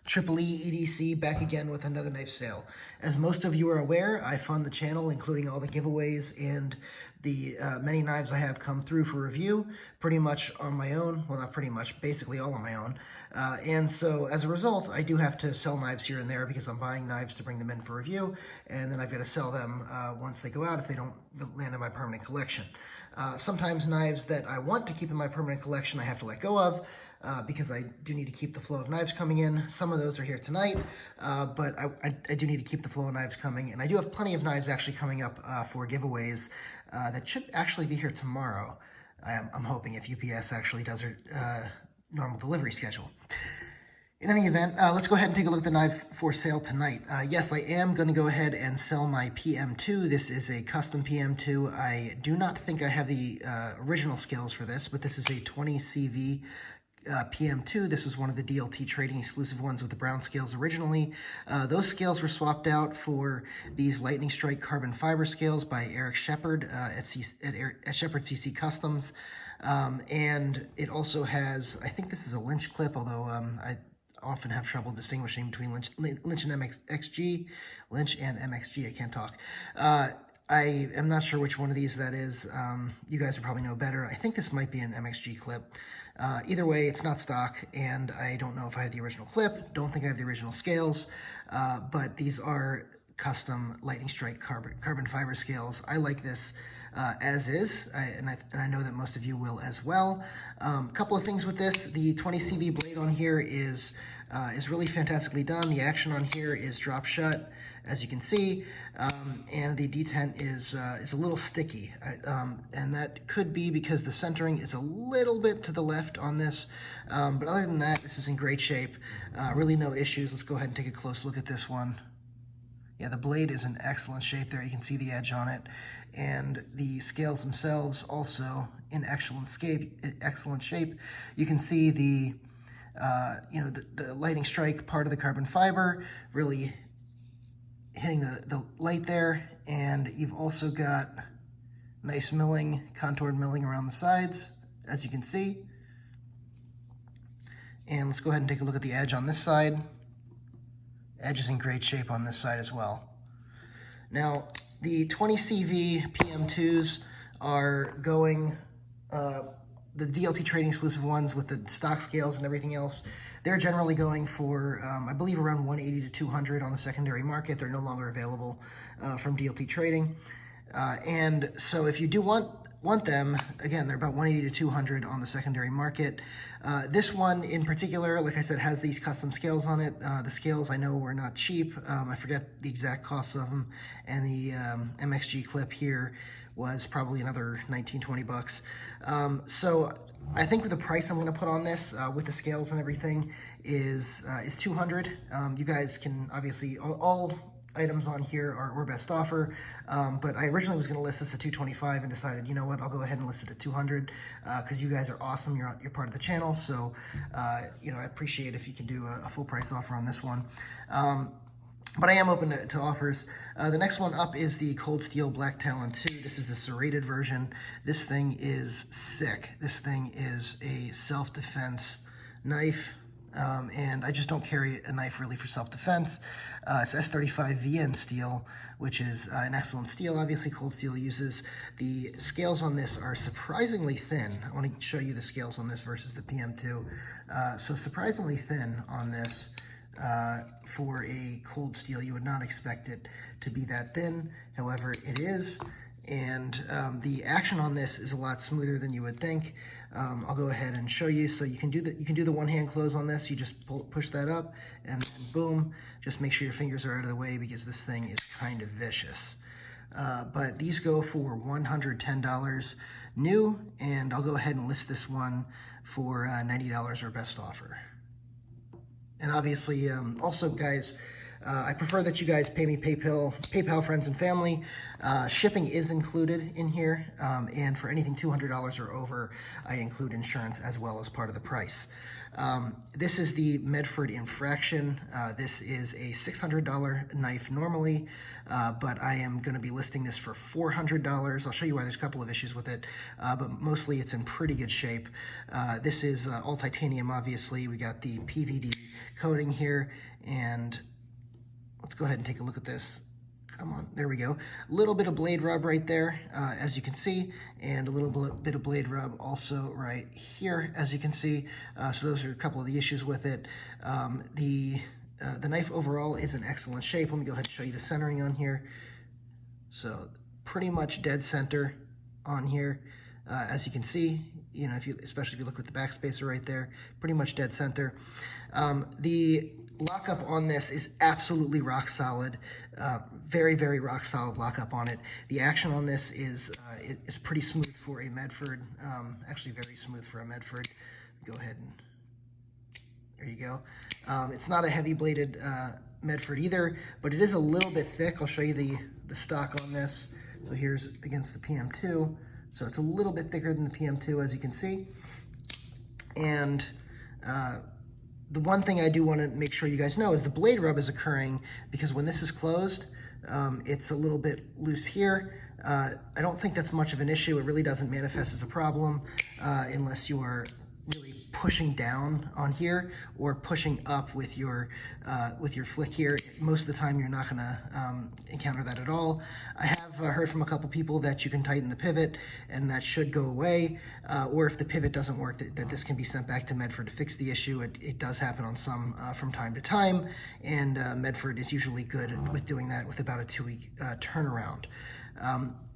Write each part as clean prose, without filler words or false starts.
Triple E EDC back again with another knife sale. As most of you are aware, I fund the channel, including all the giveaways and the many knives I have come through for review, pretty much on my own. Well, not pretty much, basically all on my own. And so as a result, I do have to sell knives here and there because I'm buying knives to bring them in for review, and then I've got to sell them once they go out if they don't land in my permanent collection. Sometimes knives that I want to keep in my permanent collection I have to let go of, because I do need to keep the flow of knives coming in. Some of those are here tonight, but I do need to keep the flow of knives coming, and I do have plenty of knives actually coming up for giveaways that should actually be here tomorrow. I'm hoping, if UPS actually does their normal delivery schedule. In any event, let's go ahead and take a look at the knife for sale tonight. Yes, I am going to go ahead and sell my PM2. This is a custom PM2. I do not think I have the original scales for this, but this is a 20 CV PM2. This was one of the DLT trading exclusive ones with the brown scales originally. Those scales were swapped out for these Lightning Strike carbon fiber scales by Eric Shepard at Shepard CC Customs. And it also has, I think this is a Lynch clip, although I often have trouble distinguishing between Lynch and MXG. Lynch and MXG, I can't talk. I am not sure which one of these that is. You guys will probably know better. I think this might be an MXG clip. Either way, it's not stock, and I don't know if I have the original clip. Don't think I have the original scales, but these are custom Lightning Strike carbon fiber scales. I like this as is, and I know that most of you will as well. A couple of things with this. The 20 CV blade on here is really fantastically done. The action on here is drop shut, as you can see, and the detent is a little sticky, and that could be because the centering is a little bit to the left on this, but other than that, this is in great shape. Really no issues. Let's go ahead and take a close look at this one. Yeah, the blade is in excellent shape there. You can see the edge on it, and the scales themselves also in excellent shape. You can see the the Lightning Strike part of the carbon fiber really hitting the light there, and you've also got nice milling, contoured milling around the sides, as you can see. And let's go ahead and take a look at the edge on this side. Edge is in great shape on this side as well. Now, the 20 CV PM2s are going, the DLT trading exclusive ones with the stock scales and everything else, they're generally going for, I believe, around 180 to 200 on the secondary market. They're no longer available from DLT trading. And so if you do want them, again, they're about 180 to 200 on the secondary market. This one in particular, like I said, has these custom scales on it. The scales I know were not cheap. I forget the exact costs of them. And the MXG clip here was probably another 19, 20 bucks. So I think with the price I'm going to put on this, with the scales and everything, is 200. You guys can obviously, all items on here are best offer, but I originally was going to list this at 225 and decided, you know what, I'll go ahead and list it at 200 because you guys are awesome. You're part of the channel, so I appreciate if you can do a full price offer on this one. But I am open to offers. The next one up is the Cold Steel Black Talon 2. This is the serrated version. This thing is sick. This thing is a self-defense knife. And I just don't carry a knife really for self-defense. It's S35 VN steel, which is an excellent steel. Obviously, Cold Steel uses. The scales on this are surprisingly thin. I want to show you the scales on this versus the PM2. So surprisingly thin on this. For a Cold Steel, you would not expect it to be that thin. However, it is. And the action on this is a lot smoother than you would think. I'll go ahead and show you. So you can do the one-hand close on this. You just push that up, and then boom. Just make sure your fingers are out of the way because this thing is kind of vicious. But these go for $110 new, and I'll go ahead and list this one for $90 or best offer. And obviously, also, guys, I prefer that you guys pay me PayPal friends and family. Shipping is included in here, and for anything $200 or over, I include insurance as well as part of the price. This is the Medford Infraction. This is a $600 knife normally, but I am going to be listing this for $400. I'll show you why there's a couple of issues with it, but mostly it's in pretty good shape. This is all titanium, obviously. We got the PVD coating here, and let's go ahead and take a look at this. Come on, there we go. A little bit of blade rub right there, as you can see, and a little bit of blade rub also right here, as you can see. So those are a couple of the issues with it. The knife overall is in excellent shape. Let me go ahead and show you the centering on here. So pretty much dead center on here, as you can see. You know, especially if you look with the backspacer right there, pretty much dead center. The lockup on this is absolutely rock solid, very, very rock solid lockup on it. The action on this is pretty smooth for a Medford, actually very smooth for a Medford. Go ahead and, there you go. It's not a heavy bladed Medford either, but it is a little bit thick. I'll show you the stock on this. So here's against the PM2. So it's a little bit thicker than the PM2, as you can see. And the one thing I do want to make sure you guys know is the blade rub is occurring because when this is closed, it's a little bit loose here. I don't think that's much of an issue. It really doesn't manifest as a problem unless you are really pushing down on here or pushing up with your flick here. Most of the time you're not going to encounter that at all. I have heard from a couple people that you can tighten the pivot and that should go away, or if the pivot doesn't work, that this can be sent back to Medford to fix the issue. It does happen on some from time to time, and Medford is usually good with doing that with about a 2-week turnaround.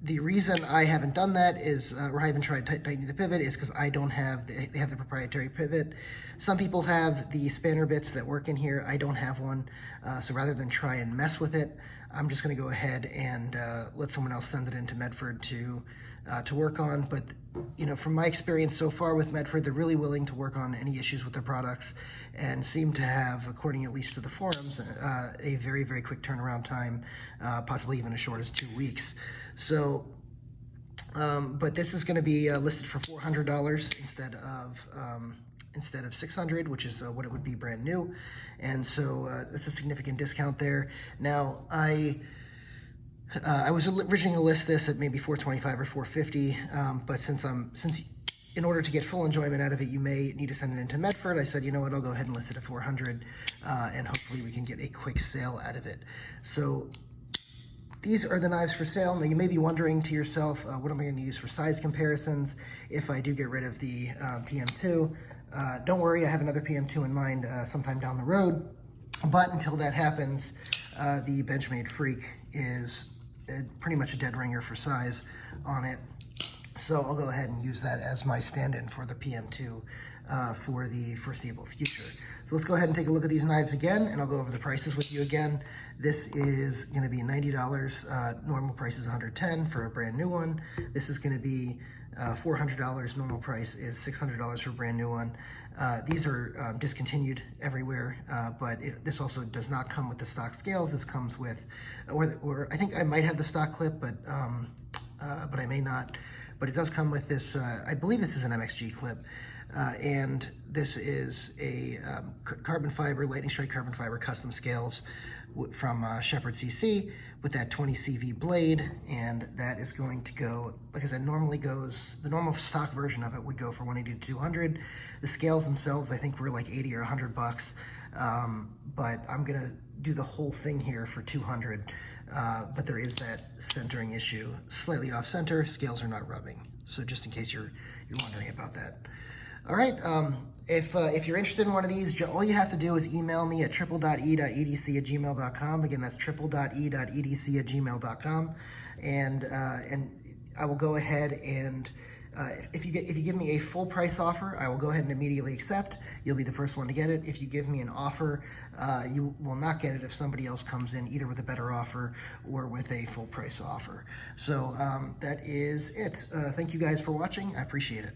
The reason I haven't done that is, or I haven't tried tightening the pivot, is because I don't have, they have the proprietary pivot. Some people have the spanner bits that work in here. I don't have one. So rather than try and mess with it, I'm just going to go ahead and let someone else send it into Medford to work on. But, you know, from my experience so far with Medford, they're really willing to work on any issues with their products and seem to have, according at least to the forums, a very, very quick turnaround time, possibly even as short as 2 weeks. So, but this is going to be listed for $400 instead of $600, which is what it would be brand new. And so that's a significant discount there. Now, I was originally going to list this at maybe $425 or $450, but since in order to get full enjoyment out of it, you may need to send it into Medford, I said, you know what, I'll go ahead and list it at $400, and hopefully we can get a quick sale out of it. So these are the knives for sale. Now you may be wondering to yourself, what am I going to use for size comparisons if I do get rid of the PM2? Don't worry, I have another PM2 in mind sometime down the road, but until that happens, the Benchmade Freak is pretty much a dead ringer for size on it. So I'll go ahead and use that as my stand-in for the PM2 for the foreseeable future. So let's go ahead and take a look at these knives again, and I'll go over the prices with you again. This is going to be $90. Normal price is $110 for a brand new one. This is going to be $400. Normal price is $600 for a brand new one. These are discontinued everywhere, but this also does not come with the stock scales. This comes with, or I think I might have the stock clip, but I may not. But it does come with this, I believe this is an MXG clip, and this is a carbon fiber, lightning strike carbon fiber custom scales from Shepherd CC with that 20 CV blade, and that is going to go, like I said, normally goes, the normal stock version of it would go for $180 to $200. The scales themselves, I think, were like 80 or 100 bucks, but I'm gonna do the whole thing here for $200. But there is that centering issue, slightly off center, scales are not rubbing. So just in case you're wondering about that. All right, if you're interested in one of these, all you have to do is email me at triple.e.edc@gmail.com. Again, that's triple.e.edc@gmail.com. And I will go ahead and, if you give me a full price offer, I will go ahead and immediately accept. You'll be the first one to get it. If you give me an offer, you will not get it if somebody else comes in either with a better offer or with a full price offer. So that is it. Thank you guys for watching. I appreciate it.